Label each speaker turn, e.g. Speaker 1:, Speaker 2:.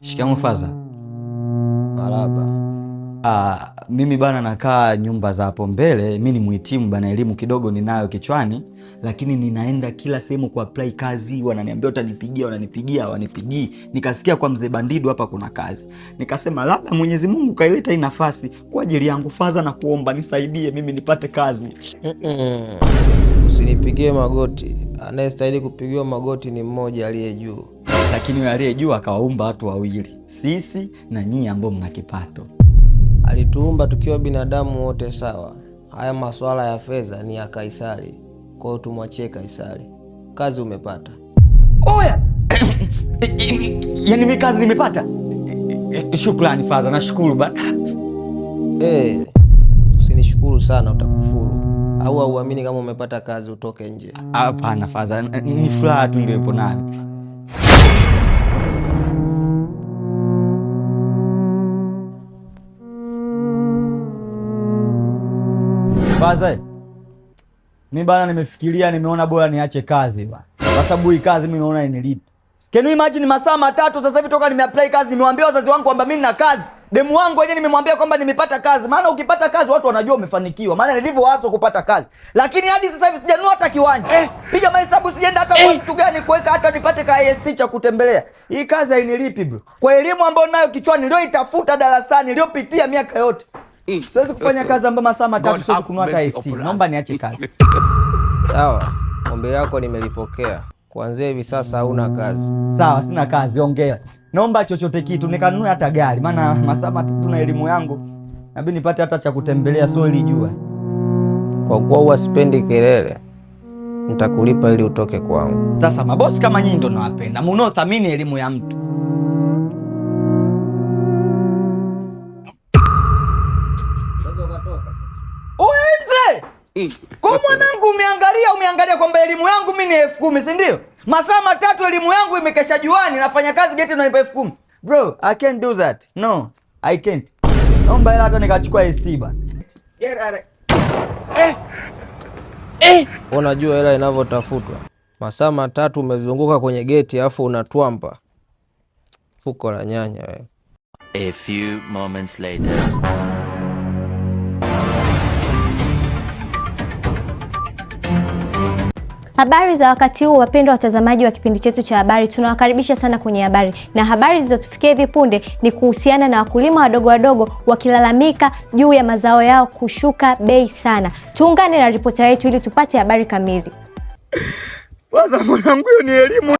Speaker 1: Shikamoo faza.
Speaker 2: Maraba.
Speaker 1: Mimi bana nakaa nyumba za hapo mbele. Mimi ni muhitimu bana, elimu kidogo ninayo kichwani, lakini ninaenda kila sehemu ku apply kazi, wananiambia utanipigia, wananipigia, wanipigii. Nikasikia kwa mzee Bandidu hapa kuna kazi. Nikasema labda Mwenyezi Mungu kaileta hii nafasi kwa ajili yangu faza, na kuomba nisaidie mimi nipate kazi.
Speaker 2: Usinipigie magoti. Anayestahili kupigiwa magoti ni mmoja aliye juu.
Speaker 1: Lakini yule aliye juu akawaumba watu wawili, sisi na nyinyi ambao mna kipato.
Speaker 2: Alituumba tukiwa binadamu wote sawa. Haya masuala ya fedha ni ya Kaisari. Kwa hiyo tumwachie Kaisari. Kazi umepata.
Speaker 1: Oya! Yaani mimi kazi nimepata? Shukrani faza, nashukuru bana.
Speaker 2: Usinishukuru sana utakufuru. Au hauamini kama umepata kazi utoke nje?
Speaker 1: Hapana faza, ni furaha tu niliyopo nayo. Faza, mimi bana nimefikiria, nimeona bora niache kazi bana. Kwa sababu hii kazi mimi naona inilipa. Can you imagine masaa matatu sasa hivi toka nimeapply kazi, nimewaambia wazazi wangu kwamba mimi nina kazi. Demu wangu wenyewe nimemwambia kwamba nimepata kazi. Maana ukipata kazi watu wanajua umefanikiwa. Maana nilivyo wazo kupata kazi. Lakini hadi sasa hivi sijanunua hata kiwanja. Piga mahesabu sijaenda hata kwa mtu gani kuweka hata nipate ka IST cha kutembelea. Hii kazi hainilipi bro. Kwa elimu ambayo nayo kichwani ndio itafuta darasani, ndio pitia miaka yote. Siwezi kufanya kazi ambayo masaa matatu siwezi kununua hata IST. Naomba niache kazi.
Speaker 2: Sawa. Ombi lako nimelipokea. Kuanzia hivi sasa hauna kazi.
Speaker 1: Sawa, sina kazi, ongea. Naomba chochote kitu, nikanunue hata gari. Maana masaa matatu na elimu yangu, nabii nipate hata cha kutembelea, sio ili jua.
Speaker 2: Kwa kuwa huwa sipendi kelele, nitakulipa ili utoke kwangu.
Speaker 1: Sasa mabosi kama nyinyi ndio nawapenda, mnaothamini elimu ya mtu. Uenze! Kwa mwanangu umeangalia kwamba elimu yangu mimi ni 10,000, si ndio? Masaa matatu elimu yangu imekesha juani, nafanya kazi geti unanipa 10,000. Bro, I can't do that. No, I can't. Naomba hela hata nikachukua ST bana.
Speaker 2: Unajua hela inavyotafutwa. Masaa matatu umezunguka kwenye geti afu unatwampa. Fuko la nyanya wewe.
Speaker 3: A few moments later.
Speaker 4: Habari za wakati huu, wapendwa watazamaji wa kipindi chetu cha habari, tunawakaribisha sana kwenye habari. Na habari zilizotufikia hivi punde ni kuhusiana na wakulima wadogo wakilalamika juu ya mazao yao kushuka bei sana. Tuungane na ripota yetu ili tupate habari kamili.
Speaker 1: Kwanza mwanangu, hiyo ni elimu.